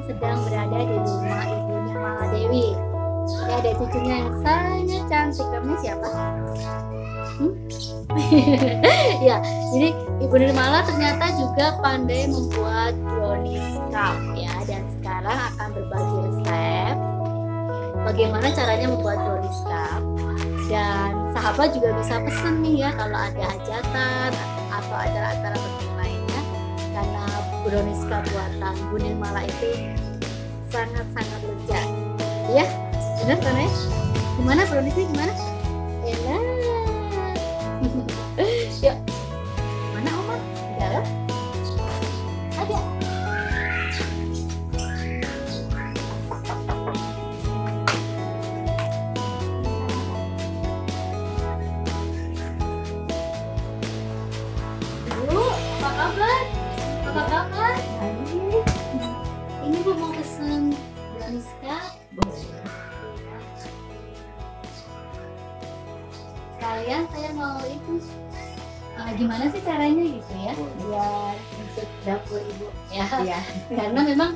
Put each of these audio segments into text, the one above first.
sedang berada di rumah ibunya Maladewi. Ini ada cucunya yang sangat cantik. Namanya siapa? Ya, jadi Ibu Nirmala ternyata juga pandai membuat brownies cup ya, dan sekarang akan berbagi resep bagaimana caranya membuat brownies cup. Dan sahabat juga bisa pesen nih ya kalau ada hajatan atau acara-acara penting lainnya, karena brownies cup buatan Bu Nirmala itu sangat-sangat lezat ya. Benar kan ya? Gimana browniesnya, gimana? Enak. Yuk, mana Oma? Di dalam? Ada. Bu, apa kabar? Apa kabar? Ini Bu mau pesen brownies cup. Sekalian saya mau itu gimana sih caranya gitu ya, biar untuk dapur ibu ya. Karena memang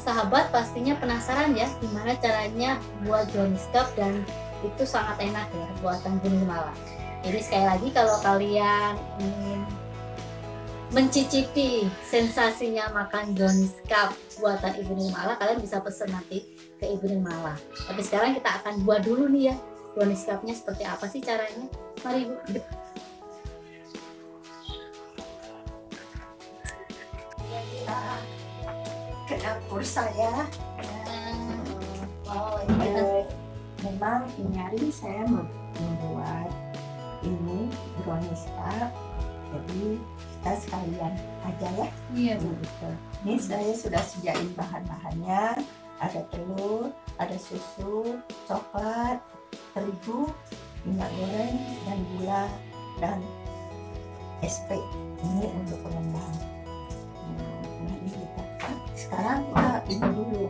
sahabat pastinya penasaran ya gimana caranya buat brownies cup, dan itu sangat enak ya buatan Bu Nirmala. Jadi sekali lagi kalau kalian ingin mencicipi sensasinya makan brownies cup buatan Ibu Nirmala, kalian bisa pesen nanti ke Ibu Nirmala. Tapi sekarang kita akan buat dulu nih ya brownies cupnya seperti apa sih caranya. Mari Ibu. Ke dapur saya. Oh, ini Memang ini hari saya membuat ini brownies cup, jadi kita sekalian aja ya. iya Bu. Gitu. Ini saya sudah sediain bahan-bahannya, ada telur, ada susu, coklat, terigu, minyak goreng, dan gula, dan SP. Ini untuk pengembang. Nanti kita, sekarang kita ini dulu.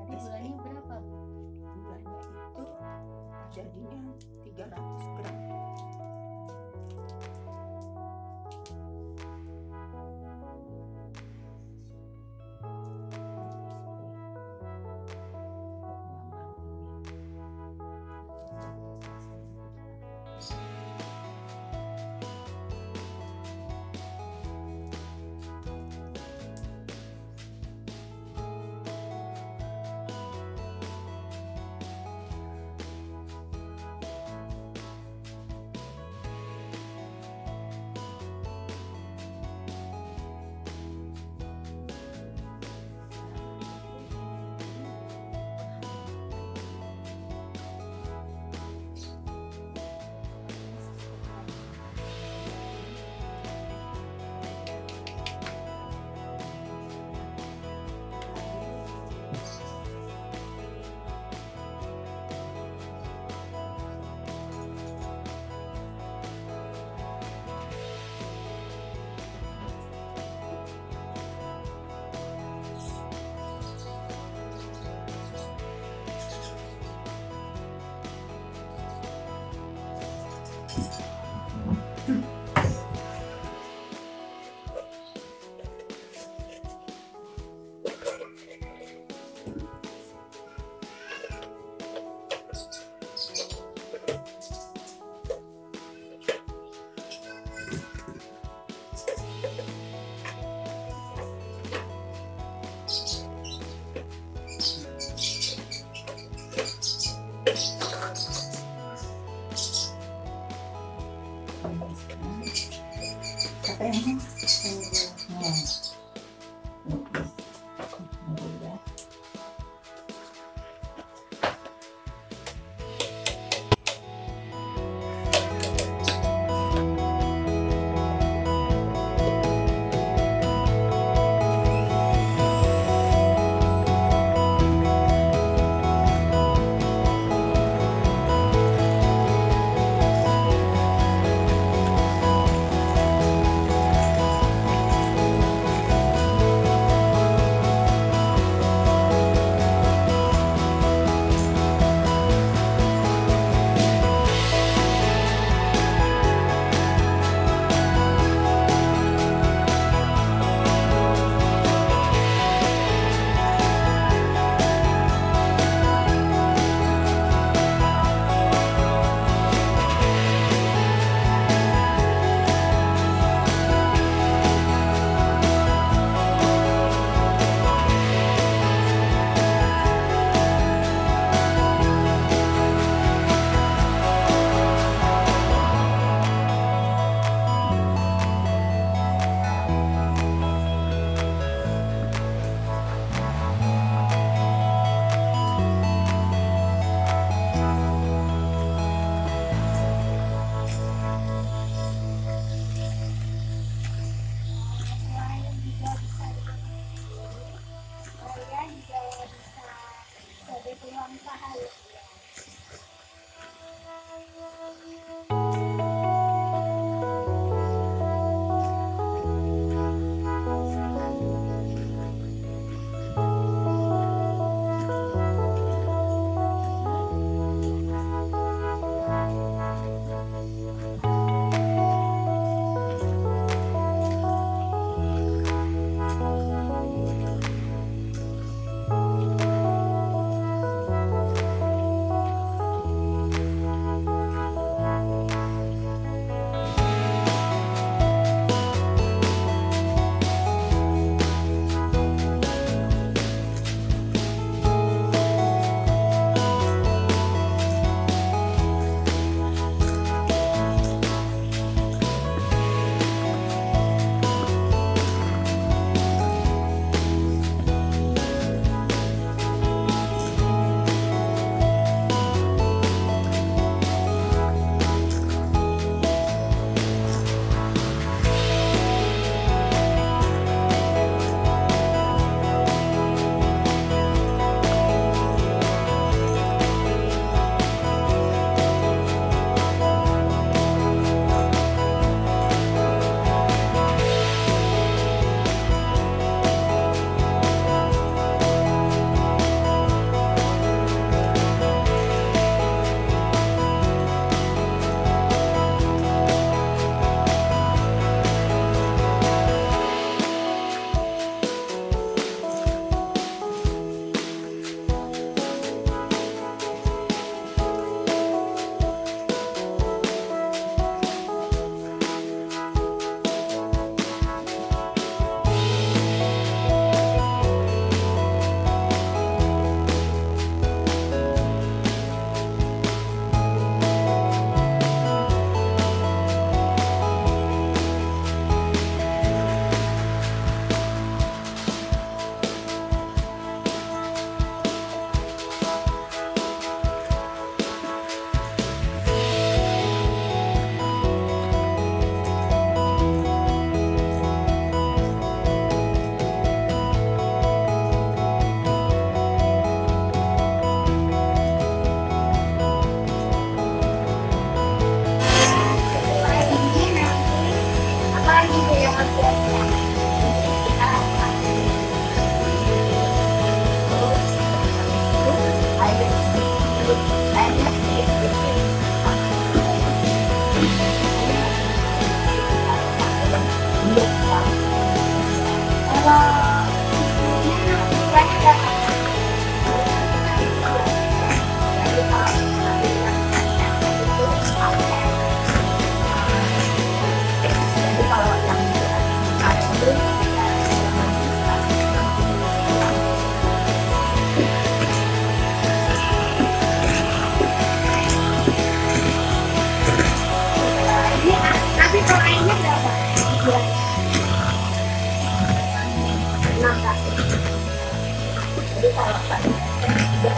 Berarti gulanya berapa? Gulanya itu jadinya 300 gram. Jadi kalau pakai juga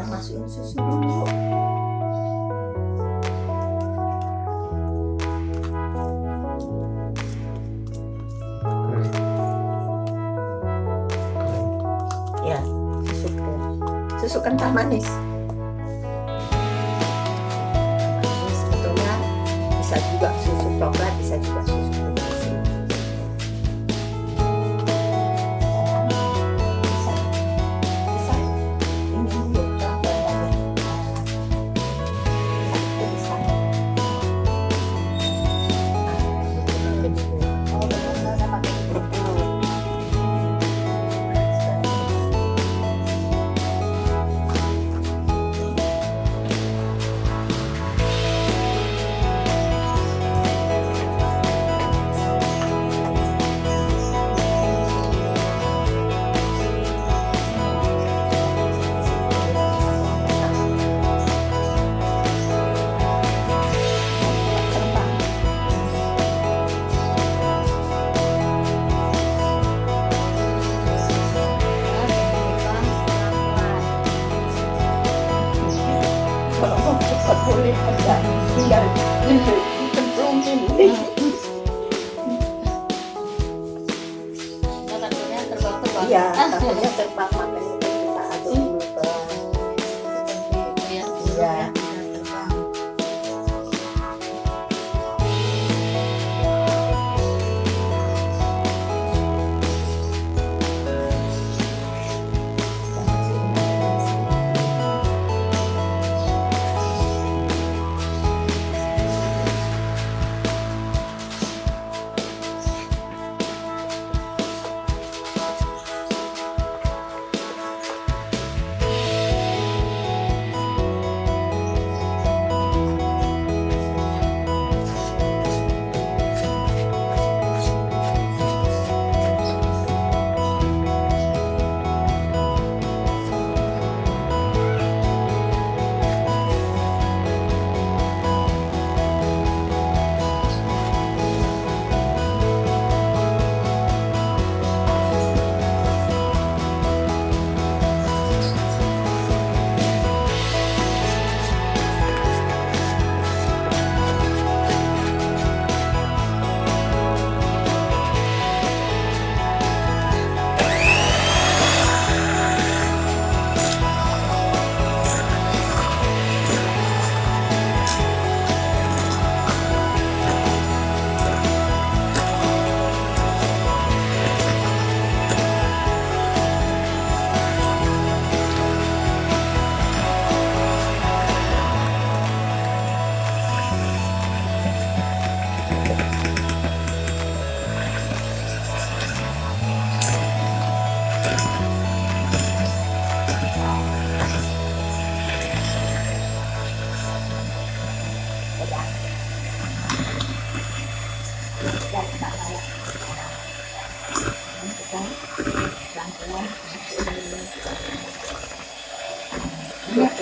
masukin susu dulu. Ya, susu kental manis. Manis sebetulnya bisa juga susu coklat, bisa juga susu putih. Boleh enggak tinggal cemplung ini. Takutnya terbang-terbang. Iya, takutnya terbang, makanya kita aduk dulu Seperti ya, Iya. terbang.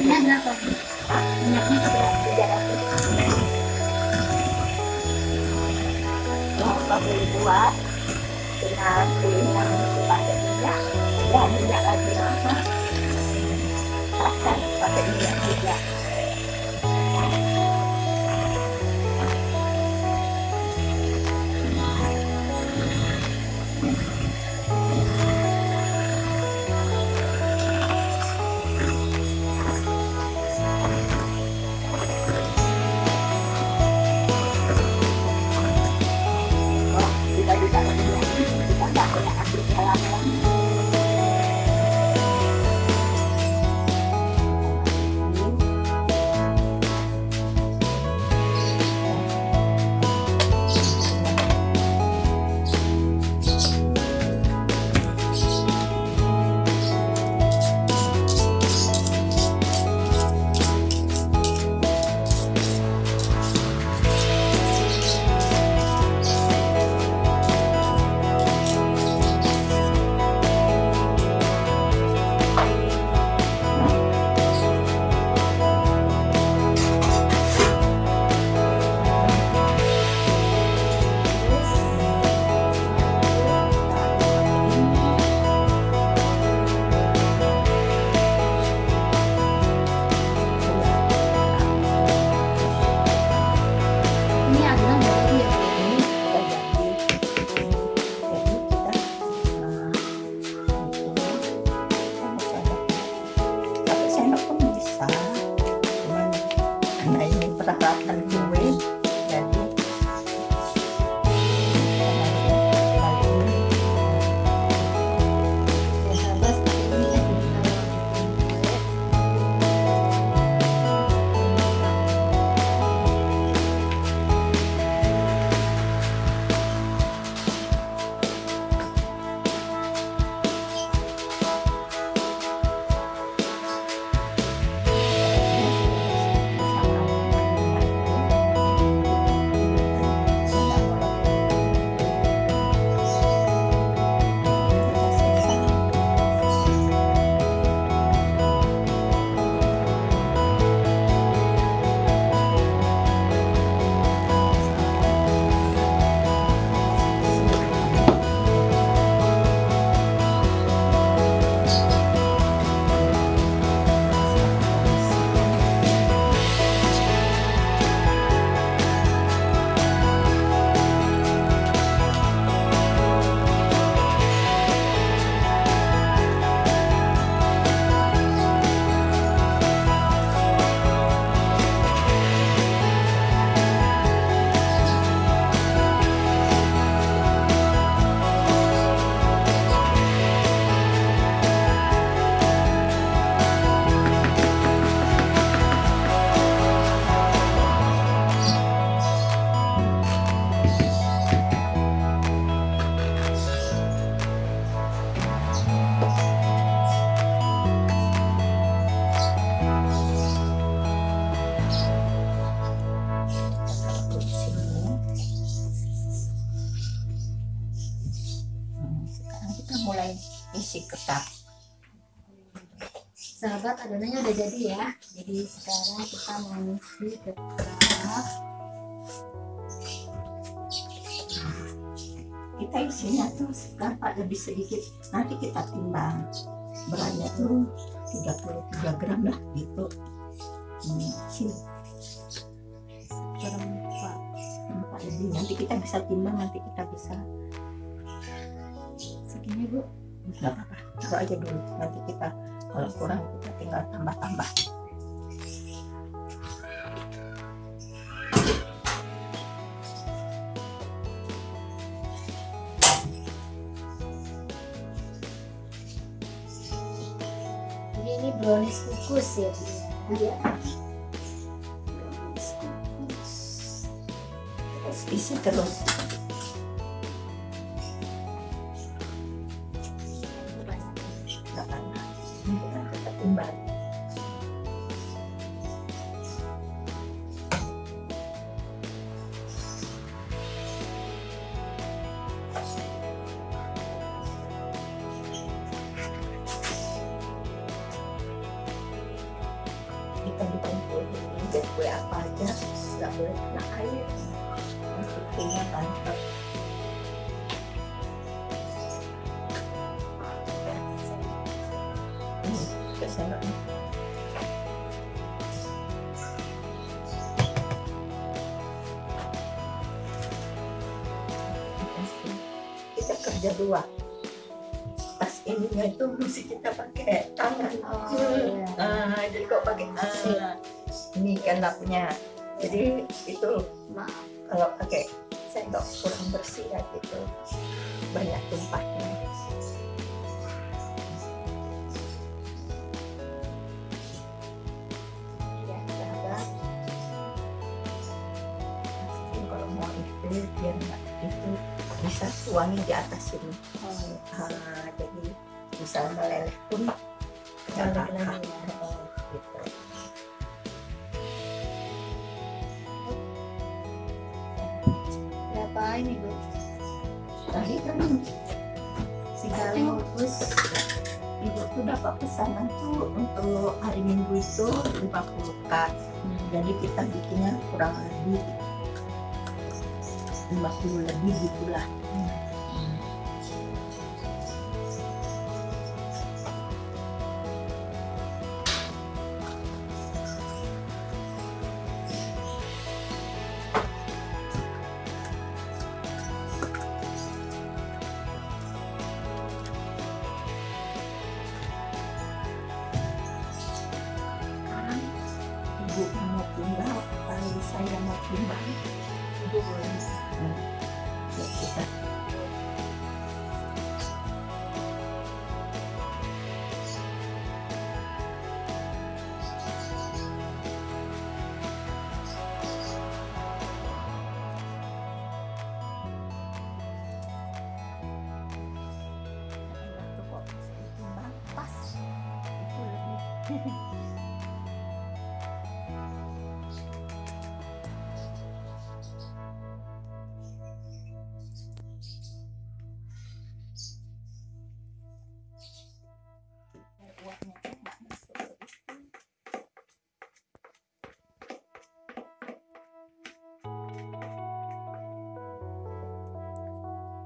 Minyaknya berapa? Minyaknya berapa? Kalau boleh buat dengan kulit yang pakai minyak, ya minyak lagi mahal. Pakai minyak juga. mulai isi ke cup. Sahabat, adonannya udah jadi ya. Jadi sekarang kita mau ngisi ke cup. Kita isinya tuh seberapa lebih sedikit, nanti kita timbang beratnya tuh 33 gram lah gitu. Sini seperempat lebih, nanti kita bisa timbang, nanti kita bisa Segini Bu. nggak apa-apa, taruh aja dulu, nanti kita kalau kurang kita tinggal tambah-tambah. Jadi ini brownies kukus ya Bu. Iya. Terus isi terus. Nggak panas. Nanti kita timbang. Kita dikumpulin buat kue apa aja, nggak boleh kena air, nanti kuenya mantap. Ke sana. Kita kerja dua, tas ininya itu mesti kita pakai tangan. Iya. Jadi kok pakai ini kan lapnya, jadi itu Maaf. kalau pakai sendok kurang bersih ya gitu, banyak tumpahnya. Ya sahabat, masukin kalau mau itu biar nggak itu bisa tuangin di atas ini. Jadi bisa meleleh pun nggak Meleleh apa-apa. lagi ya. Gitu. Berapa ini Bu? Tadi kan Sekali bungkus. ibu tuh dapat pesanan tuh untuk hari Minggu itu 50 kat. Jadi kita bikinnya kurang lebih 50 lebih gitulah. Sekarang ibu mau timbang, kalau saya mau timbang, ibu boleh. Ya, kita waktu kok timbang pas itu lebih. Uapnya tuh nggak masuk ke itu.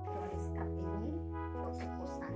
Tulis cup ini untuk kukusan.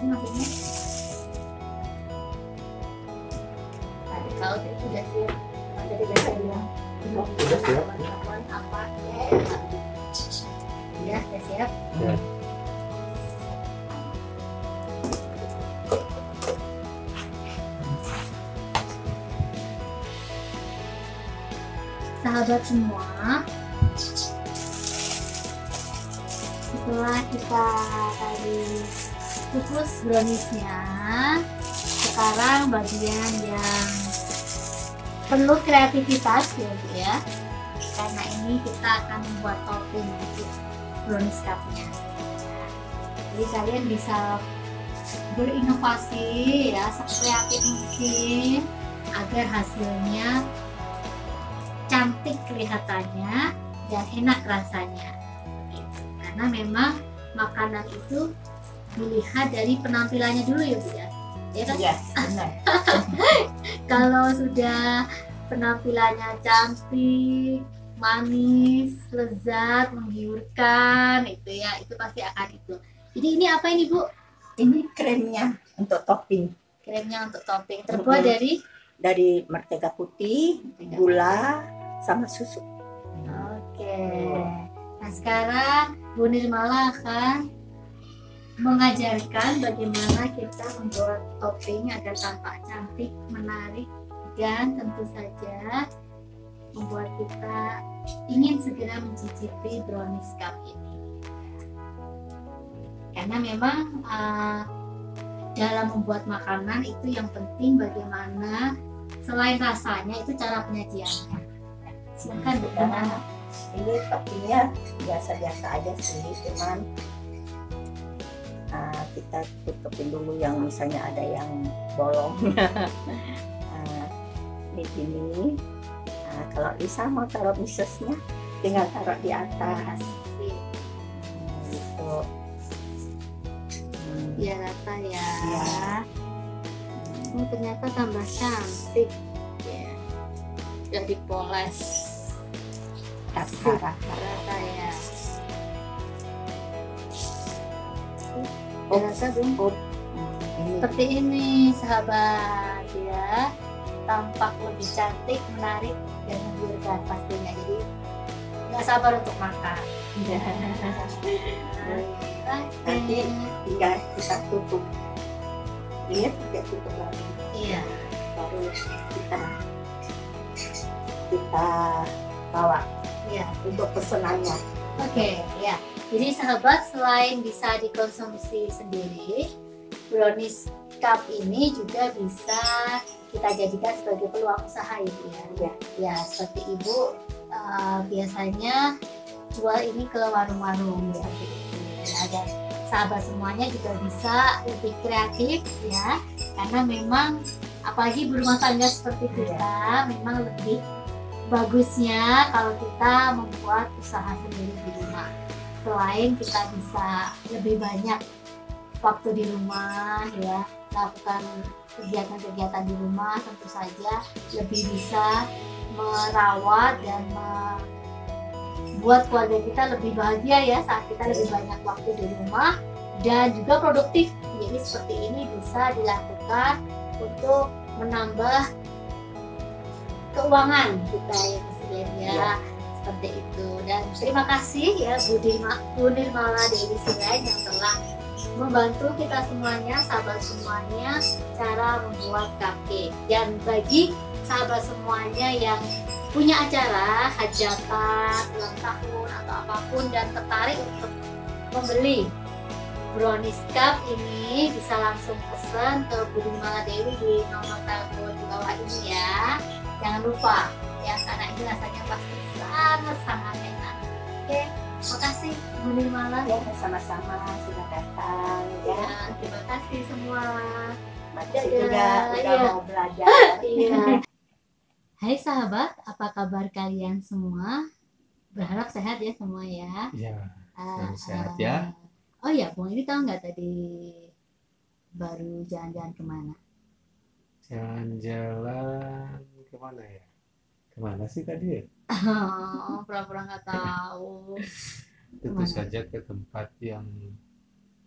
sini maksudnya? Tadi kau itu udah siap. Tadi udah siap. Udah siap. Teman-teman apa ya? Udah siap. Ya. Sahabat semua, setelah kita tadi kukus browniesnya, sekarang bagian yang perlu kreativitas ya Bu ya, karena ini kita akan membuat topping untuk brownies cupnya. Jadi kalian bisa berinovasi ya, sekreatif mungkin agar hasilnya cantik kelihatannya dan enak rasanya gitu. Karena memang makanan itu dilihat dari penampilannya dulu ya Bu ya. Ya kan? Iya, benar. Kalau sudah penampilannya cantik, manis, lezat, menggiurkan itu ya, itu pasti akan itu. Jadi ini apa ini Bu? Ini kremnya untuk topping. Kremnya untuk topping terbuat dari Mentega putih, gula, sama susu. Oke. Nah sekarang Bu Nirmala akan mengajarkan bagaimana kita membuat topping agar tampak cantik, menarik, dan tentu saja membuat kita ingin segera mencicipi brownies cup ini. Karena memang dalam membuat makanan itu yang penting bagaimana selain rasanya itu cara penyajiannya. Silakan Bu. Ini toppingnya biasa-biasa aja sih, cuman kita tutupin dulu yang misalnya ada yang bolong. Di sini. Kalau Lisa mau taruh misesnya, tinggal taruh di atas. Gitu. Biar rata ya. Ya. Oh, ternyata tambah cantik. Ya. Sudah dipoles. Rata. Rata ya. Oh. Rata belum? Ini Seperti ini sahabat ya. Tampak lebih cantik, menarik, dan menggiurkan pastinya. Jadi nggak sabar untuk makan. nanti tinggal kita tutup. Lihat tidak tutup lagi. Iya. Baru kita bawa Iya. untuk pesenannya. Oke, ya. Jadi sahabat, selain bisa dikonsumsi sendiri, brownies cup ini juga bisa kita jadikan sebagai peluang usaha Ibu ya. Ya, seperti Ibu biasanya jual ini ke warung-warung ya. Ya, dan sahabat semuanya juga bisa lebih kreatif ya, karena memang apalagi berumah tangga seperti kita, memang lebih bagusnya kalau kita membuat usaha sendiri di rumah. Selain kita bisa lebih banyak waktu di rumah ya, lakukan kegiatan-kegiatan di rumah, tentu saja lebih bisa merawat dan membuat keluarga kita lebih bahagia ya saat kita lebih banyak waktu di rumah dan juga produktif. Jadi seperti ini bisa dilakukan untuk menambah keuangan kita ya istilahnya. Seperti itu. Dan terima kasih ya Bu Nirmala Dewi Sirait yang telah membantu kita semuanya, sahabat semuanya, cara membuat cupcake. Dan bagi sahabat semuanya yang punya acara hajatan, ulang tahun atau apapun dan tertarik untuk membeli brownies cup ini, bisa langsung pesan ke Bu Nirmala Dewi di nomor telepon di bawah ini ya. Jangan lupa ya, karena ini rasanya pasti sangat-sangat enak. Oke, makasih Bu Nirmala Ya, sama-sama sudah datang ya. ya. Terima kasih semua. Makasih juga udah mau belajar. Iya. Hai sahabat, apa kabar kalian semua? Berharap sehat ya semua ya. Iya, Ah, sehat ya. Oh ya, Bung ini tahu nggak tadi baru jalan-jalan kemana? Jalan-jalan kemana ya? Kemana sih tadi ya? Oh, pura-pura nggak tahu. Tentu Kemana? saja ke tempat yang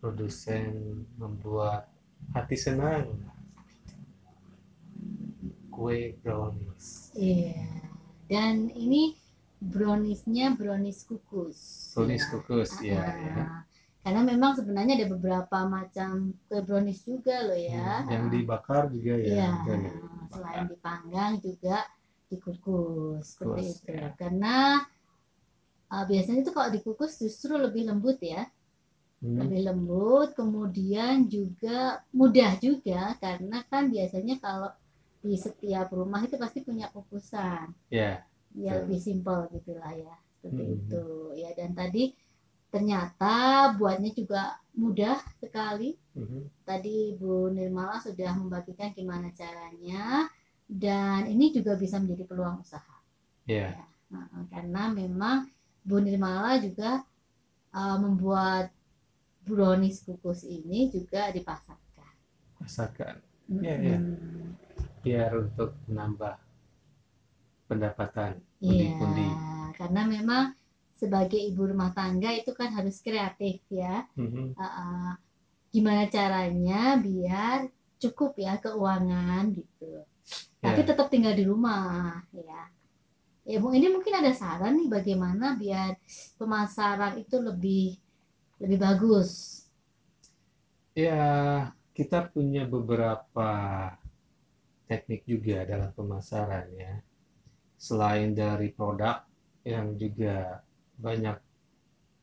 produsen membuat hati senang kue brownies. Iya. Dan ini browniesnya brownies kukus. Brownies ya. kukus, ya, ya. Karena memang sebenarnya ada beberapa macam kue brownies juga loh ya. Yang dibakar juga ya. Iya. ada yang Selain dibakar. dipanggang juga dikukus seperti Kukus, itu. ya. Karena biasanya itu kalau dikukus justru lebih lembut ya. Lebih lembut, kemudian juga mudah juga karena kan biasanya kalau di setiap rumah itu pasti punya kukusan. Ya. Ya lebih simpel gitulah ya. Seperti itu. Ya, dan tadi ternyata buatnya juga mudah sekali. Tadi Bu Nirmala sudah membagikan gimana caranya, dan ini juga bisa menjadi peluang usaha. Ya. Karena memang Bu Nirmala juga membuat brownies kukus ini juga dipasarkan. Ya, ya. Biar untuk menambah pendapatan pundi-pundi. Iya, karena memang sebagai ibu rumah tangga itu kan harus kreatif ya. Gimana caranya biar cukup ya keuangan gitu. Tapi tetap tinggal di rumah ya. Ya, Bu, ini mungkin ada saran nih bagaimana biar pemasaran itu lebih bagus. Ya, kita punya beberapa teknik juga dalam pemasaran ya. Selain dari produk yang juga banyak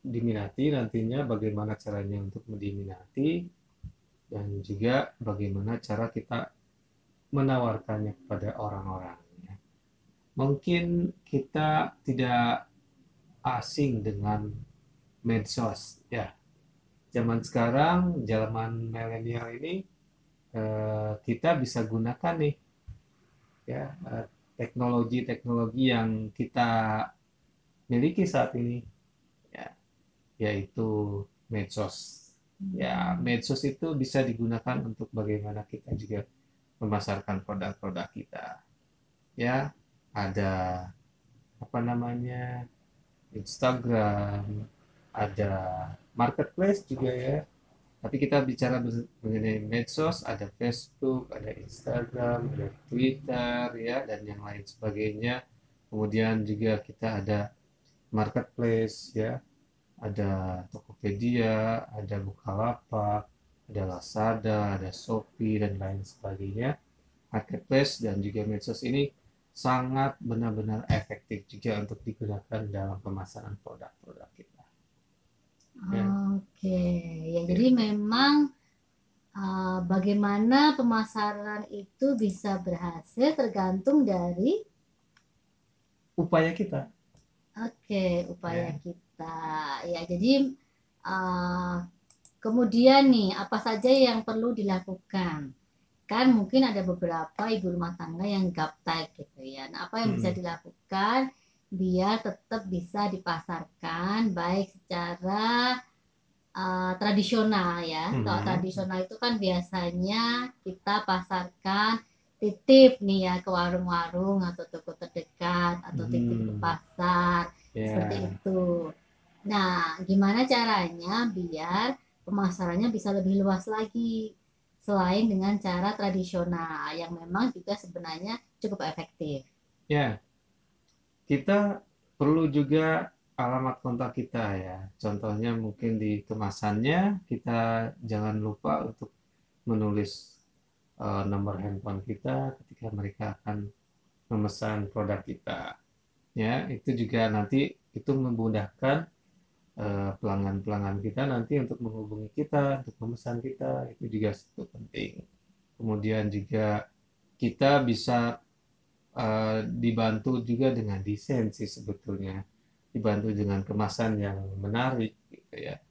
diminati, nantinya bagaimana caranya untuk diminati, dan juga bagaimana cara kita menawarkannya kepada orang-orang ya. Mungkin kita tidak asing dengan medsos ya. Zaman sekarang, zaman milenial ini, kita bisa gunakan nih ya teknologi-teknologi yang kita miliki saat ini ya, yaitu medsos. Ya, medsos itu bisa digunakan untuk bagaimana kita juga memasarkan produk-produk kita. Ya, ada Instagram, ada marketplace juga ya. Tapi kita bicara mengenai medsos, ada Facebook, ada Instagram, ada Twitter ya, dan yang lain sebagainya. Kemudian juga kita ada marketplace ya, ada Tokopedia, ada Bukalapak, ada Lazada, ada Shopee, dan lain sebagainya. Marketplace dan juga medsos ini sangat benar-benar efektif juga untuk digunakan dalam pemasaran produk-produk kita. Oke, ya jadi memang bagaimana pemasaran itu bisa berhasil tergantung dari upaya kita. Oke, upaya kita. Ya, jadi kemudian nih apa saja yang perlu dilakukan? Kan mungkin ada beberapa ibu rumah tangga yang gaptek gitu ya. Nah, apa yang bisa dilakukan biar tetap bisa dipasarkan baik secara tradisional ya. Kalau tradisional itu kan biasanya kita pasarkan titip nih ya ke warung-warung atau toko terdekat atau titip ke pasar seperti itu. Nah, gimana caranya biar pemasarannya bisa lebih luas lagi selain dengan cara tradisional yang memang juga sebenarnya cukup efektif. Ya, kita perlu juga alamat kontak kita ya. Contohnya mungkin di kemasannya kita jangan lupa untuk menulis nomor handphone kita ketika mereka akan memesan produk kita. Ya, itu juga nanti itu memudahkan pelanggan-pelanggan kita nanti untuk menghubungi kita, untuk memesan kita, itu juga sangat penting. Kemudian juga kita bisa dibantu juga dengan desain sih sebetulnya, dibantu dengan kemasan yang menarik gitu ya.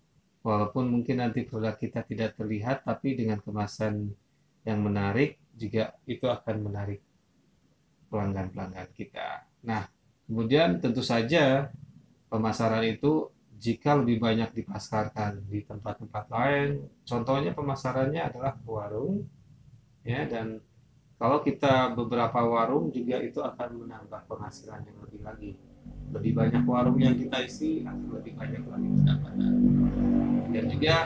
Walaupun mungkin nanti produk kita tidak terlihat, tapi dengan kemasan yang menarik juga itu akan menarik pelanggan-pelanggan kita. Nah, kemudian tentu saja pemasaran itu jika lebih banyak dipasarkan di tempat-tempat lain, contohnya pemasarannya adalah ke warung, ya, dan kalau kita beberapa warung juga itu akan menambah penghasilan yang lebih lagi. Lebih banyak warung yang kita isi, akan lebih banyak lagi pendapatan. Dan juga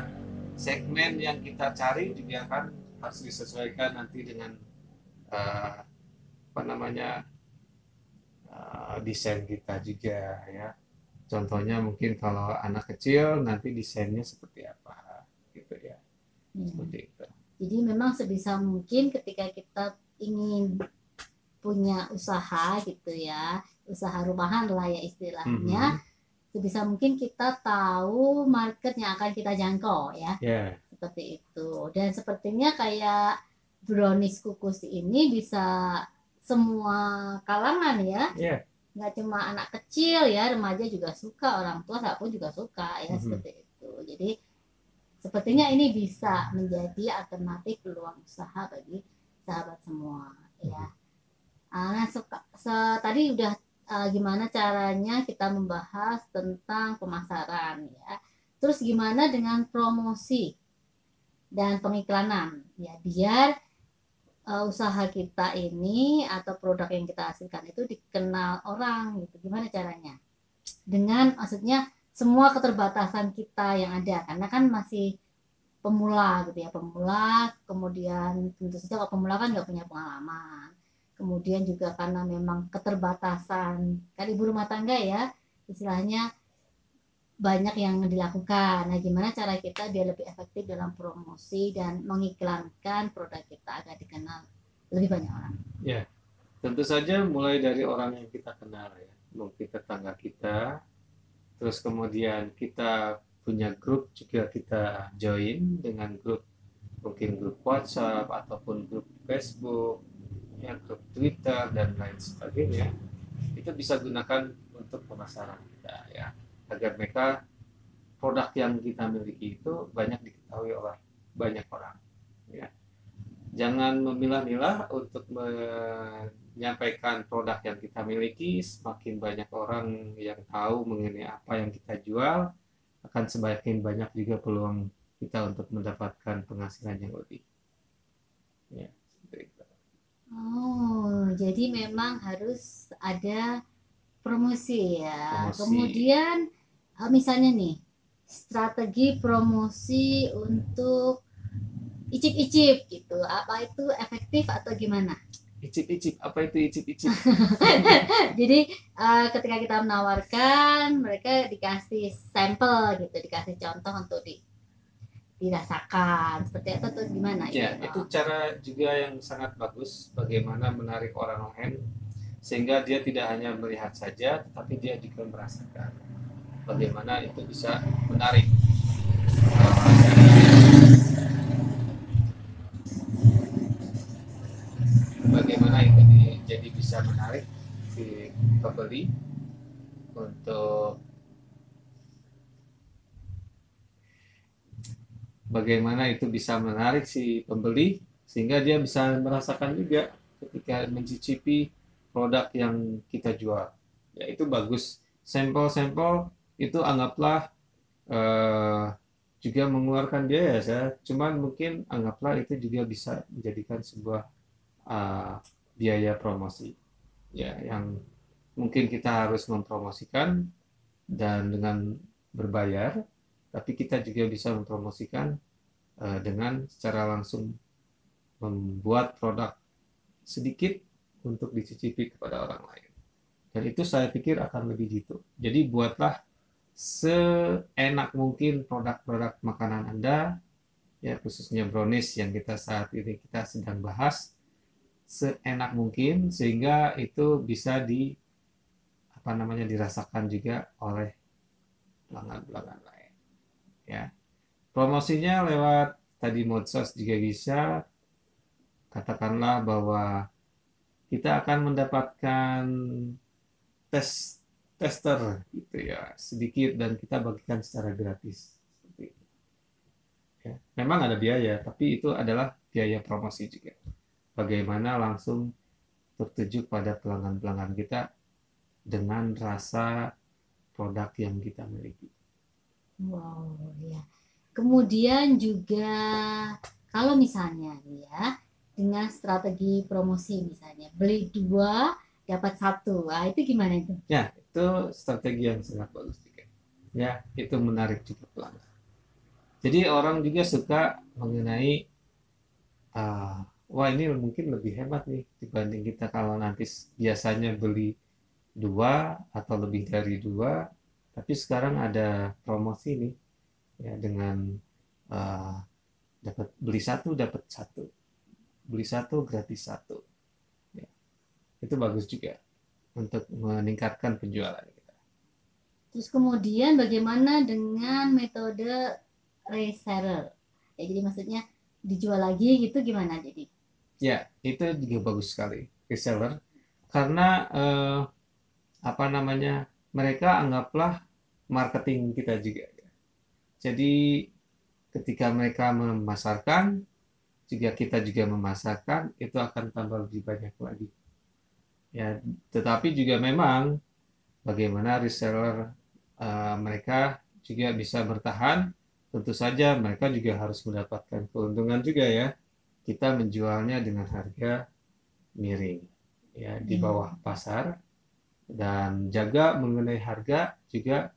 segmen yang kita cari juga kan harus disesuaikan nanti dengan eh, apa namanya desain kita juga ya. Contohnya mungkin kalau anak kecil nanti desainnya seperti apa gitu ya. Ya. Seperti itu. Jadi memang sebisa mungkin ketika kita ingin punya usaha gitu ya, usaha rumahan lah ya istilahnya, sebisa mungkin kita tahu market yang akan kita jangkau ya. Ya. Seperti itu. Dan sepertinya kayak brownies kukus ini bisa semua kalangan ya. Ya. Nggak cuma anak kecil ya, remaja juga suka, orang tua pun juga suka ya, seperti itu. Jadi sepertinya ini bisa menjadi alternatif peluang usaha bagi sahabat semua ya. Nah, tadi udah gimana caranya kita membahas tentang pemasaran ya. Terus gimana dengan promosi dan pengiklanan ya, biar usaha kita ini atau produk yang kita hasilkan itu dikenal orang gitu. Gimana caranya? Dengan maksudnya semua keterbatasan kita yang ada, karena kan masih pemula gitu ya, pemula, kemudian tentu saja kalau pemula kan nggak punya pengalaman, kemudian juga karena memang keterbatasan kan ibu rumah tangga ya, istilahnya banyak yang dilakukan. Nah, gimana cara kita biar lebih efektif dalam promosi dan mengiklankan produk kita agar dikenal lebih banyak orang? Ya, tentu saja mulai dari orang yang kita kenal ya, mungkin tetangga kita, terus kemudian kita punya grup juga kita join dengan grup, mungkin grup WhatsApp ataupun grup Facebook, ya, grup Twitter dan lain sebagainya. Itu bisa gunakan untuk pemasaran kita ya, agar mereka produk yang kita miliki itu banyak diketahui oleh banyak orang ya. Jangan memilah-milah untuk menyampaikan produk yang kita miliki. Semakin banyak orang yang tahu mengenai apa yang kita jual, akan semakin banyak juga peluang kita untuk mendapatkan penghasilan yang lebih ya, seperti itu. Oh, jadi memang harus ada promosi ya. Promosi. Kemudian misalnya nih, strategi promosi untuk icip-icip gitu, apa itu efektif atau gimana? Icip-icip, apa itu icip-icip? Jadi ketika kita menawarkan, mereka dikasih sampel gitu, dikasih contoh untuk dirasakan seperti itu atau gimana Ya, gitu? itu cara juga yang sangat bagus bagaimana menarik orang lain sehingga dia tidak hanya melihat saja, tetapi dia juga merasakan bagaimana itu bisa menarik. Bagaimana itu jadi bisa menarik si pembeli untuk bagaimana itu bisa menarik si pembeli sehingga dia bisa merasakan juga ketika mencicipi produk yang kita jual. Ya, itu bagus. Sampel-sampel itu anggaplah juga mengeluarkan biaya ya. Cuman mungkin anggaplah itu juga bisa menjadikan sebuah biaya promosi. Ya, yang mungkin kita harus mempromosikan dan dengan berbayar, tapi kita juga bisa mempromosikan dengan secara langsung membuat produk sedikit untuk dicicipi kepada orang lain. Dan itu saya pikir akan lebih gitu. Jadi buatlah seenak mungkin produk-produk makanan Anda, ya khususnya brownies yang kita saat ini kita sedang bahas, seenak mungkin sehingga itu bisa dirasakan juga oleh pelanggan-pelanggan lain. Ya. Promosinya lewat tadi medsos juga bisa. Katakanlah bahwa kita akan mendapatkan tester gitu ya, sedikit dan kita bagikan secara gratis. Ya. Memang ada biaya, tapi itu adalah biaya promosi juga. Bagaimana langsung tertuju pada pelanggan-pelanggan kita dengan rasa produk yang kita miliki. Wow, ya. Kemudian juga kalau misalnya ya dengan strategi promosi misalnya beli 2 dapat 1, nah, itu gimana itu? Ya, itu strategi yang sangat bagus juga. Ya, itu menarik juga pelanggan. Jadi orang juga suka mengenai wah ini mungkin lebih hemat nih dibanding kita kalau nanti biasanya beli dua atau lebih dari dua, tapi sekarang ada promosi nih ya dengan uh, dapat beli satu dapat satu, beli satu gratis satu. Ya, itu bagus juga untuk meningkatkan penjualan kita. Terus kemudian bagaimana dengan metode reseller? Ya, jadi maksudnya dijual lagi gitu gimana jadi? Ya, itu juga bagus sekali reseller karena apa namanya, mereka anggaplah marketing kita juga. Jadi ketika mereka memasarkan, jika kita juga memasarkan, itu akan tambah lebih banyak lagi. Ya, tetapi juga memang bagaimana reseller mereka juga bisa bertahan. Tentu saja mereka juga harus mendapatkan keuntungan juga ya. Kita menjualnya dengan harga miring, ya di bawah pasar, dan jaga mengenai harga juga.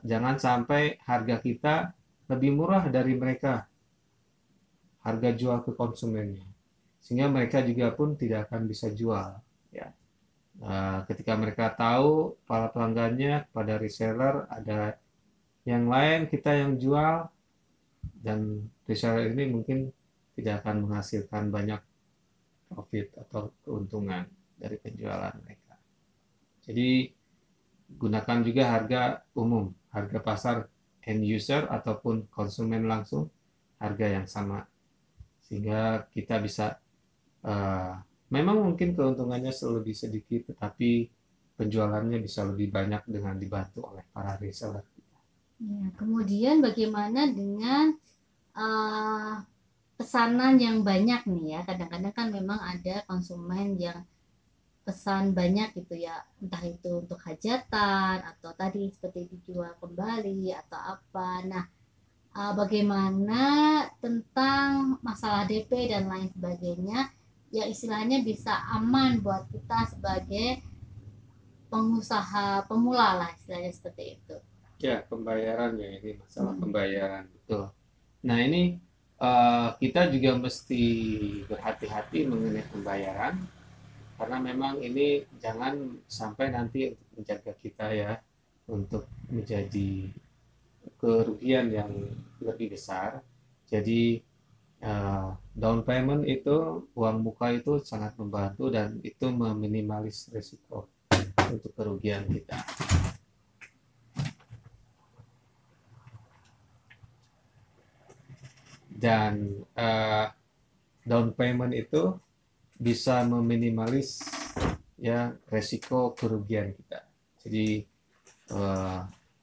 Jangan sampai harga kita lebih murah dari mereka, harga jual ke konsumennya, sehingga mereka juga pun tidak akan bisa jual ya. Ketika mereka tahu para pelanggannya pada reseller ada yang lain, kita yang jual, dan reseller ini mungkin tidak akan menghasilkan banyak profit atau keuntungan dari penjualan mereka. Jadi gunakan juga harga umum, harga pasar end user ataupun konsumen langsung, harga yang sama, sehingga kita bisa memang mungkin keuntungannya lebih sedikit, tetapi penjualannya bisa lebih banyak dengan dibantu oleh para reseller. Ya, kemudian bagaimana dengan pesanan yang banyak nih ya? Kadang-kadang kan memang ada konsumen yang pesan banyak gitu ya, entah itu untuk hajatan atau tadi seperti dijual kembali atau apa. Nah, bagaimana tentang masalah DP dan lain sebagainya yang istilahnya bisa aman buat kita sebagai pengusaha pemula lah, istilahnya seperti itu. Ya, pembayaran ya, ini masalah pembayaran, betul. Nah, ini kita juga mesti berhati-hati mengenai pembayaran, karena memang ini jangan sampai nanti menjaga kita ya untuk menjadi kerugian yang lebih besar. Jadi down payment itu, uang muka itu sangat membantu dan itu meminimalis risiko untuk kerugian kita. Dan down payment itu bisa meminimalis ya resiko kerugian kita. Jadi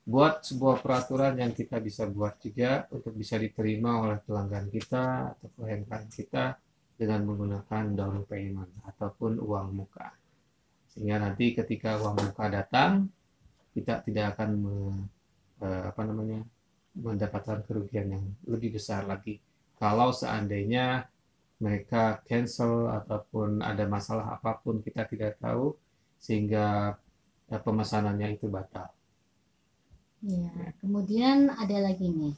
buat sebuah peraturan yang kita bisa buat juga untuk bisa diterima oleh pelanggan kita atau klien kita dengan menggunakan down payment ataupun uang muka, sehingga nanti ketika uang muka datang kita tidak akan mendapatkan kerugian yang lebih besar lagi kalau seandainya mereka cancel ataupun ada masalah apapun kita tidak tahu, sehingga pemesanannya itu batal. Ya, kemudian ada lagi nih,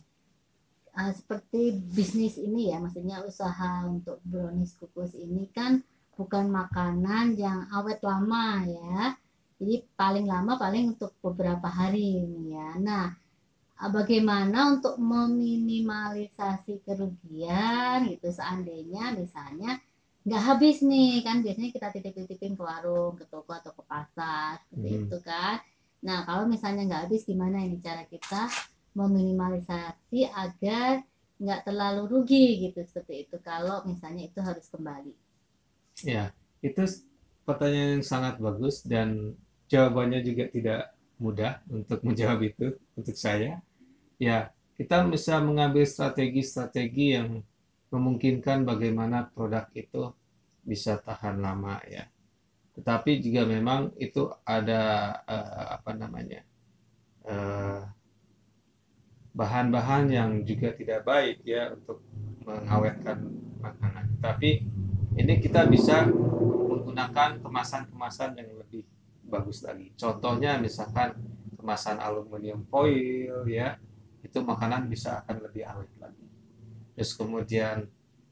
seperti bisnis ini ya, maksudnya usaha untuk brownies kukus ini kan bukan makanan yang awet lama ya, jadi paling lama paling untuk beberapa hari ini ya. Nah, bagaimana untuk meminimalisasi kerugian gitu seandainya misalnya nggak habis nih, kan biasanya kita titip-titipin ke warung, ke toko atau ke pasar seperti itu kan. Nah, kalau misalnya nggak habis, gimana ini cara kita meminimalisasi agar nggak terlalu rugi gitu seperti itu kalau misalnya itu harus kembali? Ya, itu pertanyaan yang sangat bagus dan jawabannya juga tidak mudah untuk menjawab itu untuk saya. Ya, kita bisa mengambil strategi-strategi yang memungkinkan bagaimana produk itu bisa tahan lama ya. Tetapi juga memang itu ada bahan-bahan yang juga tidak baik ya untuk mengawetkan makanan. Tapi ini kita bisa menggunakan kemasan-kemasan yang lebih bagus lagi. Contohnya misalkan kemasan aluminium foil ya, itu makanan bisa akan lebih awet lagi. Terus kemudian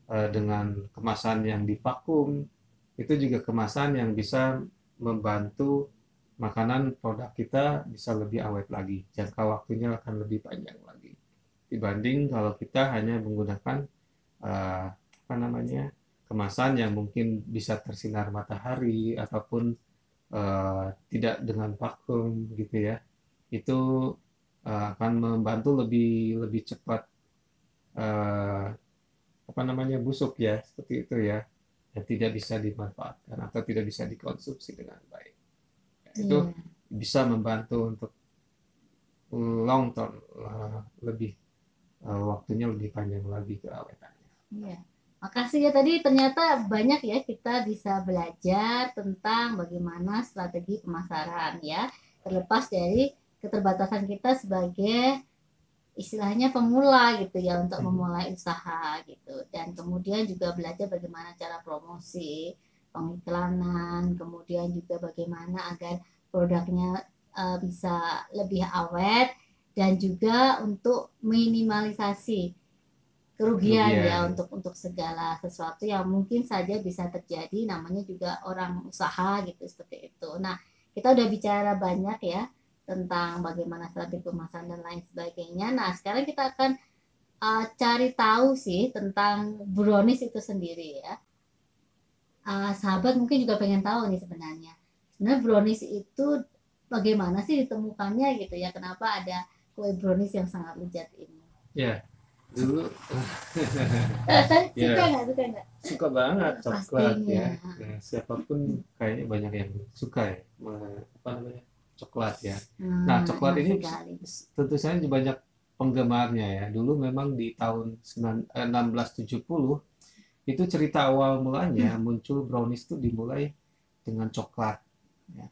dengan kemasan yang divakum, itu juga kemasan yang bisa membantu makanan produk kita bisa lebih awet lagi, jangka waktunya akan lebih panjang lagi dibanding kalau kita hanya menggunakan apa namanya, kemasan yang mungkin bisa tersinar matahari ataupun tidak dengan vakum gitu ya. Itu akan membantu lebih lebih cepat apa namanya, busuk ya, seperti itu ya, dan tidak bisa dimanfaatkan atau tidak bisa dikonsumsi dengan baik. Itu Iya. bisa membantu untuk long term, lebih waktunya lebih panjang lagi keawetannya. Iya. Makasih ya, tadi ternyata banyak ya kita bisa belajar tentang bagaimana strategi pemasaran ya. Terlepas dari keterbatasan kita sebagai istilahnya pemula gitu ya, untuk memulai usaha gitu. Dan kemudian juga belajar bagaimana cara promosi, pengiklanan, kemudian juga bagaimana agar produknya bisa lebih awet, dan juga untuk minimalisasi kerugian ya, Kerugian. untuk segala sesuatu yang mungkin saja bisa terjadi, namanya juga orang usaha gitu, seperti itu. Nah, kita udah bicara banyak ya tentang bagaimana strategi pemasaran dan lain sebagainya. Nah, sekarang kita akan cari tahu sih tentang brownies itu sendiri ya. Sahabat mungkin juga pengen tahu nih, sebenarnya brownies itu bagaimana sih ditemukannya gitu ya, kenapa ada kue brownies yang sangat lezat ini. Ya, dulu Suka ya nggak? suka banget coklat Pastinya. ya. Nah, siapapun kayaknya banyak yang suka ya, apa namanya, coklat ya. Nah, coklat Enak ini sekali. tentu saja banyak penggemarnya ya. Dulu memang di tahun 1670 itu cerita awal mulanya muncul brownies itu dimulai dengan coklat ya.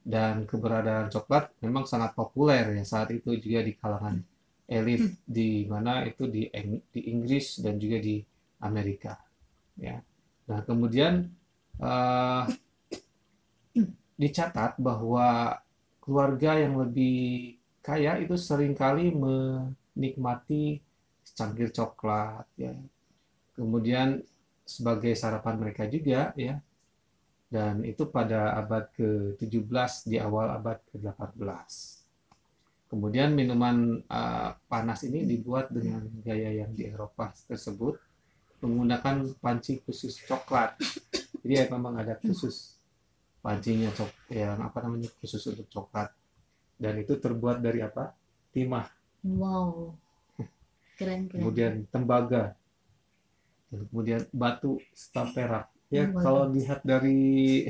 Dan keberadaan coklat memang sangat populer ya saat itu juga di kalangan elit, di mana itu di Inggris dan juga di Amerika ya. Nah, kemudian eh, dicatat bahwa keluarga yang lebih kaya itu seringkali menikmati secangkir coklat ya. Kemudian sebagai sarapan mereka juga ya. Dan itu pada abad ke-17 di awal abad ke-18. Kemudian minuman panas ini dibuat dengan gaya yang di Eropa tersebut menggunakan panci khusus coklat. Jadi ya, memang ada khusus pancinya yang apa namanya, khusus untuk coklat. Dan itu terbuat dari apa? Timah. Wow, keren. Kemudian tembaga. Dan kemudian batu serta perak. Ya, Oh, kalau lihat dari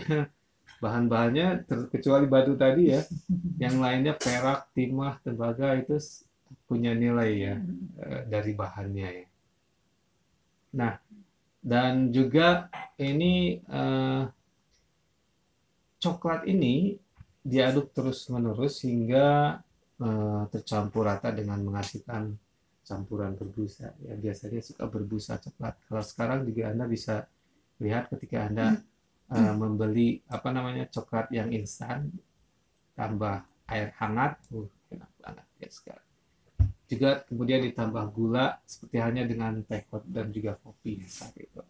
bahan-bahannya kecuali batu tadi ya, yang lainnya perak, timah, tembaga itu punya nilai ya dari bahannya ya. Nah, dan juga ini coklat ini diaduk terus-menerus hingga tercampur rata dengan menghasilkan campuran berbusa. Ya, biasanya suka berbusa coklat. Kalau sekarang juga Anda bisa lihat ketika Anda membeli apa namanya, coklat yang instan tambah air hangat, enak banget ya sekarang. Juga kemudian ditambah gula seperti halnya dengan teh dan juga kopi saat itu.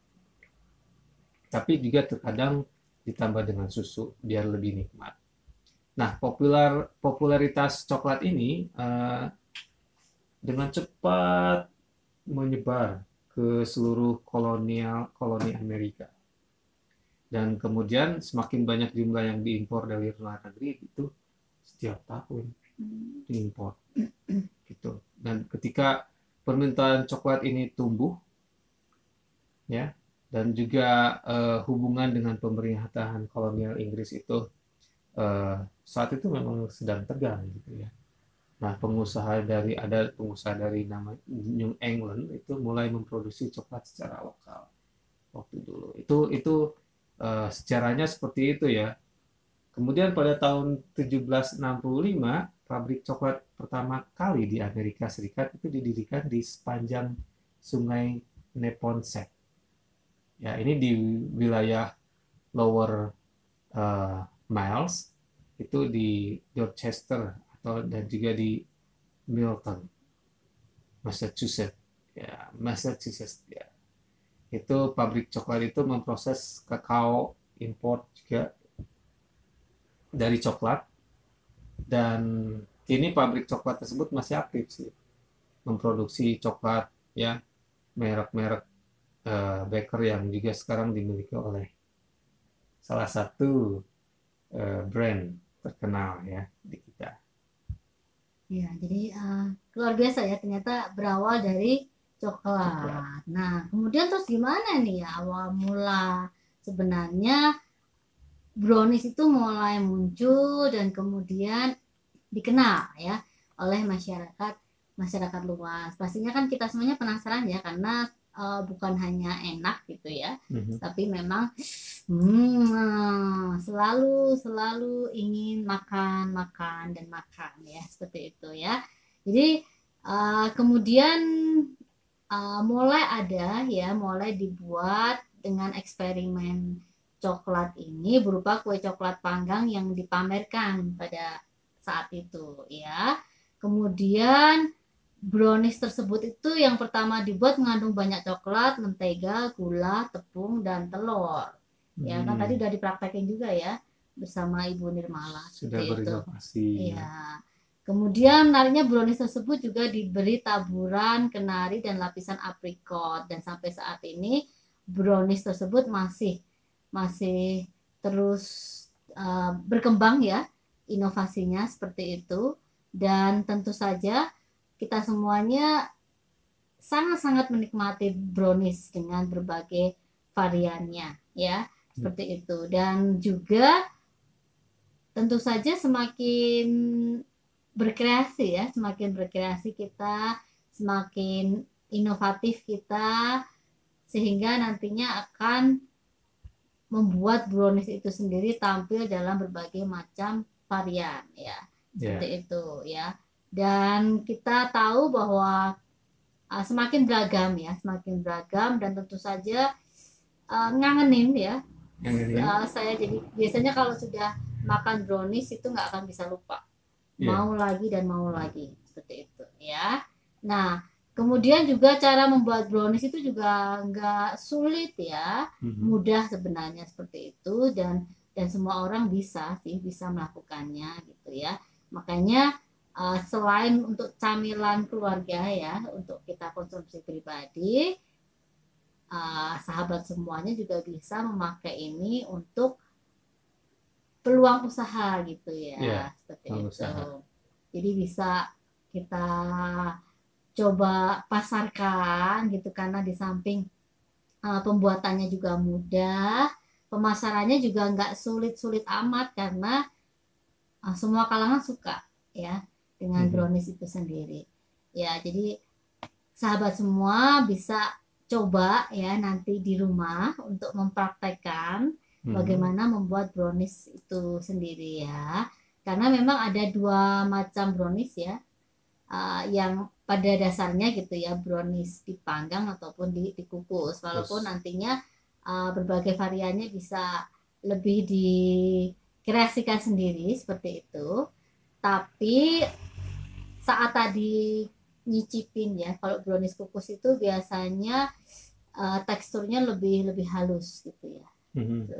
Tapi juga terkadang ditambah dengan susu biar lebih nikmat. Nah, popularitas coklat ini dengan cepat menyebar ke seluruh koloni Amerika. Dan kemudian semakin banyak jumlah yang diimpor dari luar negeri itu setiap tahun diimpor gitu. Dan ketika permintaan coklat ini tumbuh ya, dan juga hubungan dengan pemerintahan kolonial Inggris itu saat itu memang sedang tegang gitu ya. Nah, ada pengusaha dari nama New England itu mulai memproduksi coklat secara lokal waktu dulu. Itu sejarahnya seperti itu ya. Kemudian pada tahun 1765 pabrik coklat pertama kali di Amerika Serikat itu didirikan di sepanjang Sungai Neponset. Ya, ini di wilayah Lower Miles, itu di Dorchester dan juga di Milton. Massachusetts. Ya, Massachusetts ya. Itu pabrik coklat itu memproses kakao impor juga dari coklat, dan kini pabrik coklat tersebut masih aktif sih memproduksi coklat ya, merek-merek baker yang juga sekarang dimiliki oleh salah satu brand terkenal ya di kita. Ya, jadi luar biasa ya, ternyata berawal dari coklat. Nah, kemudian terus gimana nih ya awal mula sebenarnya brownies itu mulai muncul dan kemudian dikenal ya oleh masyarakat luas. Pastinya kan kita semuanya penasaran ya, karena bukan hanya enak gitu ya, tapi memang selalu ingin makan dan makan ya, seperti itu ya. Jadi kemudian mulai dibuat dengan eksperimen coklat ini berupa kue coklat panggang yang dipamerkan pada saat itu ya. Kemudian brownies tersebut itu yang pertama dibuat mengandung banyak coklat, mentega, gula, tepung, dan telur. Ya kan tadi udah dipraktekin juga ya bersama Ibu Nirmala. Sudah berinovasi. Iya. Kemudian menariknya brownies tersebut juga diberi taburan kenari dan lapisan aprikot, dan sampai saat ini brownies tersebut masih terus berkembang ya inovasinya seperti itu. Dan tentu saja kita semuanya sangat-sangat menikmati brownies dengan berbagai variannya ya, seperti itu. Dan juga tentu saja semakin berkreasi kita, semakin inovatif kita, sehingga nantinya akan membuat brownies itu sendiri tampil dalam berbagai macam varian ya, seperti itu ya. Dan kita tahu bahwa semakin beragam dan tentu saja ngangenin ya. Saya jadi biasanya kalau sudah makan brownies itu nggak akan bisa lupa, mau lagi dan mau lagi, seperti itu ya. Nah, kemudian juga cara membuat brownies itu juga nggak sulit ya, mudah sebenarnya seperti itu, dan semua orang bisa melakukannya gitu ya. Makanya selain untuk camilan keluarga ya, untuk kita konsumsi pribadi, sahabat semuanya juga bisa memakai ini untuk peluang usaha gitu ya, seperti itu. Jadi bisa kita coba pasarkan gitu, karena di samping pembuatannya juga mudah, pemasarannya juga nggak sulit-sulit amat, karena semua kalangan suka ya dengan brownies itu sendiri ya. Jadi sahabat semua bisa coba ya nanti di rumah untuk mempraktekkan bagaimana membuat brownies itu sendiri ya, karena memang ada dua macam brownies ya, yang pada dasarnya gitu ya, brownies dipanggang ataupun dikukus, walaupun nantinya berbagai variannya bisa lebih dikreasikan sendiri seperti itu. Tapi saat tadi nyicipin ya, kalau brownies kukus itu biasanya teksturnya lebih halus gitu ya,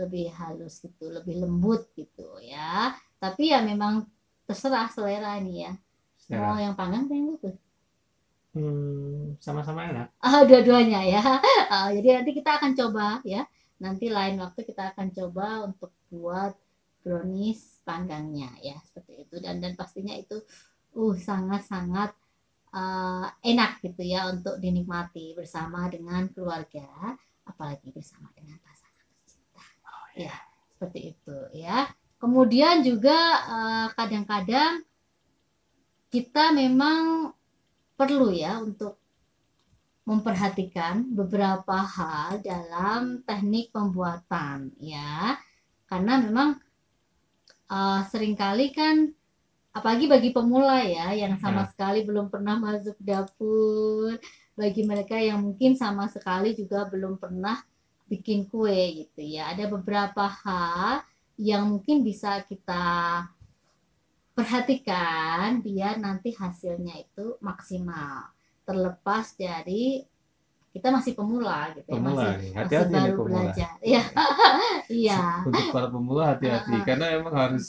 lebih halus gitu, lebih lembut gitu ya. Tapi ya memang terserah selera nih ya, mau yang panggang atau yang kukus. Sama-sama enak. Dua-duanya ya. Jadi nanti kita akan coba ya, nanti lain waktu kita akan coba untuk buat brownies panggangnya ya, seperti itu. Dan pastinya itu sangat-sangat enak gitu ya untuk dinikmati bersama dengan keluarga, apalagi bersama dengan pasangan tercinta. Ya, seperti itu ya. Kemudian juga kadang-kadang kita memang perlu ya untuk memperhatikan beberapa hal dalam teknik pembuatan ya, karena memang seringkali kan, apalagi bagi pemula ya yang sama sekali belum pernah masuk dapur, bagi mereka yang mungkin sama sekali juga belum pernah bikin kue gitu ya, ada beberapa hal yang mungkin bisa kita perhatikan biar nanti hasilnya itu maksimal. terlepas dari kita masih pemula gitu ya, Pemula masih nih, masih hati-hati nih baru pemula. belajar. Ya, iya. Untuk para pemula hati-hati, Heeh, karena emang harus,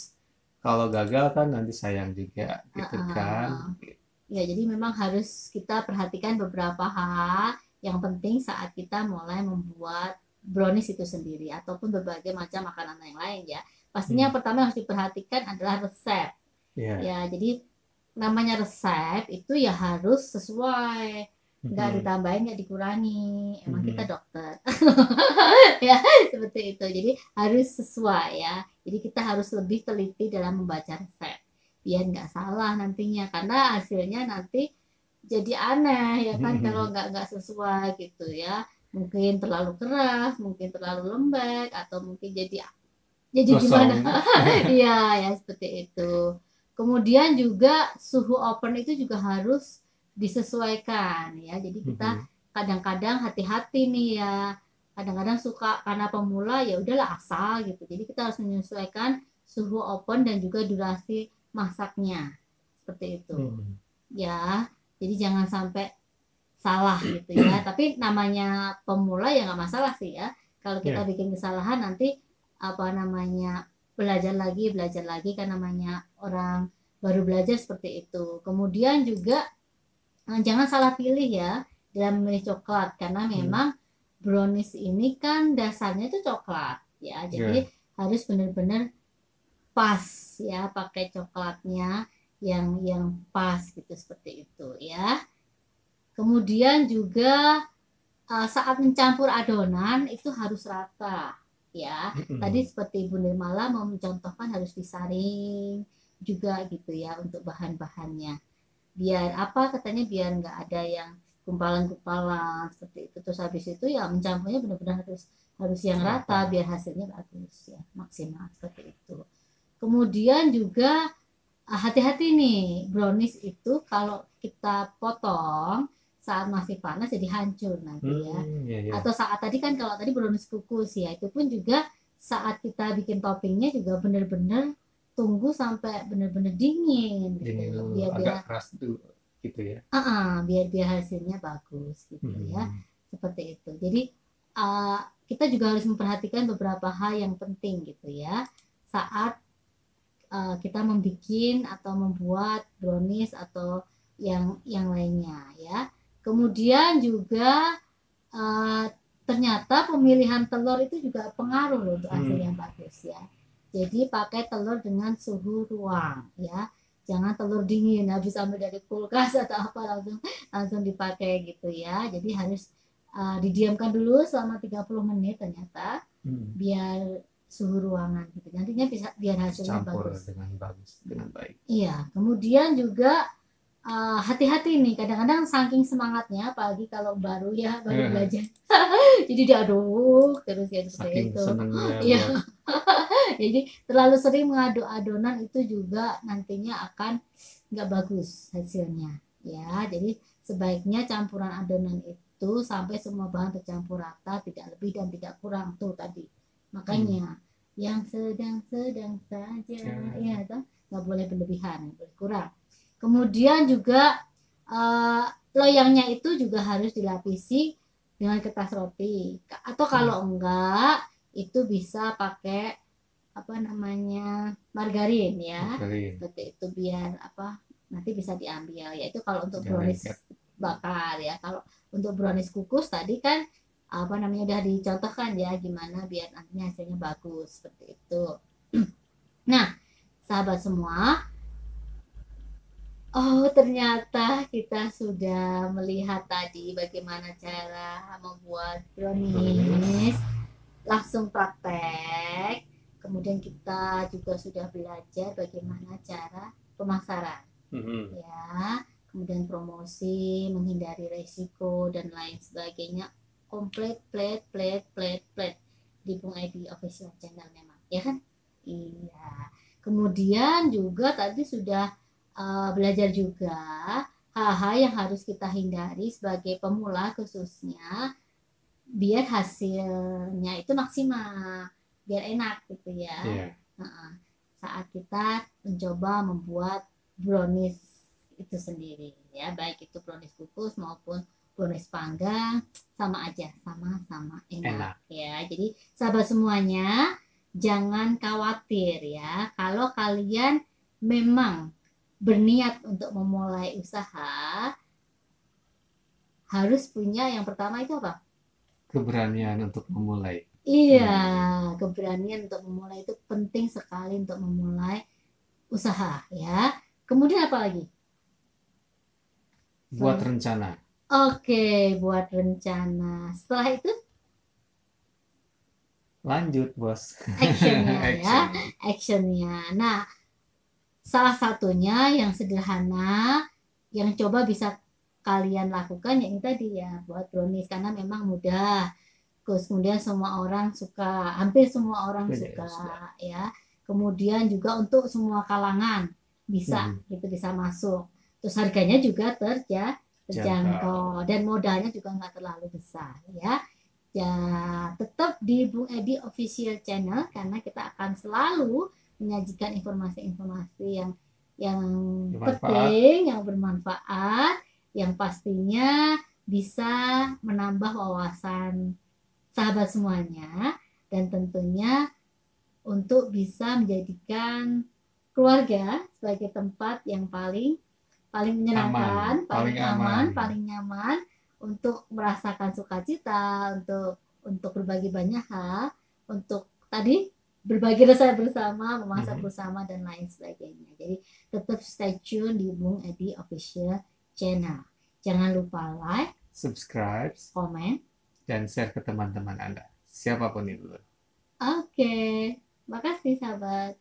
kalau gagal kan nanti sayang juga gitu heeh. kan. Ya, jadi memang harus kita perhatikan beberapa hal yang penting saat kita mulai membuat brownies itu sendiri ataupun berbagai macam makanan yang lain ya. Pastinya yang Hmm, pertama yang harus diperhatikan adalah resep. ya. Ya, jadi namanya resep itu ya harus sesuai, nggak Mhm, ditambahin nggak dikurangi, emang kita mhm, dokter. Ya, seperti itu, jadi harus sesuai ya, jadi kita harus lebih teliti dalam membaca resep biar nggak salah nantinya, karena hasilnya nanti jadi aneh ya kan kalau nggak sesuai gitu ya, mungkin terlalu keras, mungkin terlalu lembek, atau mungkin jadi gimana. Gosong. Iya ya, seperti itu. Kemudian juga suhu oven itu juga harus disesuaikan ya. Jadi kita Mhm, kadang-kadang hati-hati nih ya. Kadang-kadang suka karena pemula ya udahlah asal gitu. Jadi kita harus menyesuaikan suhu oven dan juga durasi masaknya. Seperti itu. mhm, Ya. Jadi jangan sampai salah gitu ya. Tapi namanya pemula ya nggak masalah sih ya. Kalau kita ya. bikin kesalahan nanti apa namanya belajar lagi kan namanya orang baru belajar seperti itu. Kemudian juga jangan salah pilih ya dalam memilih coklat karena Mhm, memang brownies ini kan dasarnya itu coklat ya. ya. Jadi harus benar-benar pas ya pakai coklatnya yang pas gitu seperti itu ya. Kemudian juga saat mencampur adonan itu harus rata ya. Tadi Mhm, seperti Bunda Mala mau mencontohkan harus disaring juga gitu ya untuk bahan-bahannya. Biar apa katanya biar nggak ada yang gumpalan-gumpalan seperti itu. Terus habis itu ya mencampurnya benar-benar harus harus yang rata rata. biar hasilnya bagus ya, maksimal seperti itu. Kemudian juga hati-hati nih, brownies itu kalau kita potong saat masih panas jadi hancur nanti ya. Ya, ya. Atau saat tadi kan kalau tadi brownies kukus ya, itu pun juga saat kita bikin toppingnya juga benar-benar tunggu sampai benar-benar dingin gitu Dingin loh. dulu, Biar agak biar keras dulu gitu ya. biar biar hasilnya bagus gitu ya. Mhm, Seperti itu. Jadi uh, kita juga harus memperhatikan beberapa hal yang penting gitu ya saat kita membuat atau membuat brownies atau yang lainnya ya. Kemudian juga uh, ternyata pemilihan telur itu juga pengaruh loh untuk hasil yang mhm. bagus ya. Jadi pakai telur dengan suhu ruang ya. Jangan telur dingin habis ambil dari kulkas atau apa langsung langsung dipakai gitu ya. Jadi harus didiamkan dulu selama 30 menit ternyata Mhm. biar suhu ruangan gitu. Nantinya bisa biar hasilnya Campur bagus. dengan bagus, dengan baik. Iya, kemudian juga hati-hati nih. Kadang-kadang saking semangatnya, apalagi kalau baru ya baru belajar, jadi diaduk terus ya seperti Saking itu. senengnya Iya, buat. jadi terlalu sering mengaduk adonan itu juga nantinya akan nggak bagus hasilnya. Ya, jadi sebaiknya campuran adonan itu sampai semua bahan tercampur rata, tidak lebih dan tidak kurang tuh tadi. Hmm, Makanya yang sedang-sedang saja, ya. ya toh nggak boleh berlebihan, nggak boleh kurang. Kemudian juga eh, loyangnya itu juga harus dilapisi dengan kertas roti. Atau Hmm, kalau enggak, itu bisa pakai apa namanya margarin ya. margarin, Seperti itu biar apa nanti bisa diambil. Yaitu kalau untuk jangan lengket. brownies bakar ya. Kalau untuk brownies kukus tadi kan apa namanya udah dicontohkan ya gimana biar nantinya hasilnya bagus seperti itu. Nah, sahabat semua, oh, ternyata kita sudah melihat tadi bagaimana cara membuat Brownies. brownies. Langsung praktek. Kemudian kita juga sudah belajar bagaimana cara pemasaran, Mhm. ya. Kemudian promosi, menghindari resiko dan lain sebagainya. Komplit, plate di Bung ID official channel memang, ya kan? Iya. Kemudian juga tadi sudah belajar juga hal-hal yang harus kita hindari sebagai pemula khususnya biar hasilnya itu maksimal, biar enak gitu ya. Iya. Nah, saat kita mencoba membuat brownies itu sendiri ya, baik itu brownies kukus maupun brownies panggang, sama aja, sama-sama enak ya. Jadi sahabat semuanya, jangan khawatir ya, kalau kalian memang berniat untuk memulai usaha, harus punya yang pertama itu apa? Keberanian untuk memulai. Iya, keberanian untuk memulai itu penting sekali untuk memulai usaha ya. Kemudian apa lagi? Buat rencana. Oke, buat rencana. Setelah itu Lanjut, Bos. actionnya ya, Action. actionnya. Nah, salah satunya yang sederhana, yang coba bisa kalian lakukan ya ini tadi ya, buat brownies karena memang mudah. Terus kemudian semua orang suka, hampir semua orang Iya, suka sudah. ya. Kemudian juga untuk semua kalangan bisa gitu, bisa masuk. Terus harganya juga terjangkau dan modalnya juga nggak terlalu besar ya. Ya, tetap di Bung Edi Official Channel karena kita akan selalu menyajikan informasi-informasi yang Bermanfaat. penting, yang bermanfaat, yang pastinya bisa menambah wawasan sahabat semuanya, dan tentunya untuk bisa menjadikan keluarga sebagai tempat yang paling menyenangkan, Aman, paling paling aman, aman. paling nyaman untuk merasakan sukacita, untuk berbagi banyak hal, untuk tadi berbagi resep bersama, memasak bersama dan lain sebagainya. Jadi tetap stay tune di Bung Edi Official Channel. Jangan lupa like, Subscribe, komen. dan share ke teman-teman Anda. Siapapun itu. Oke, makasih sahabat.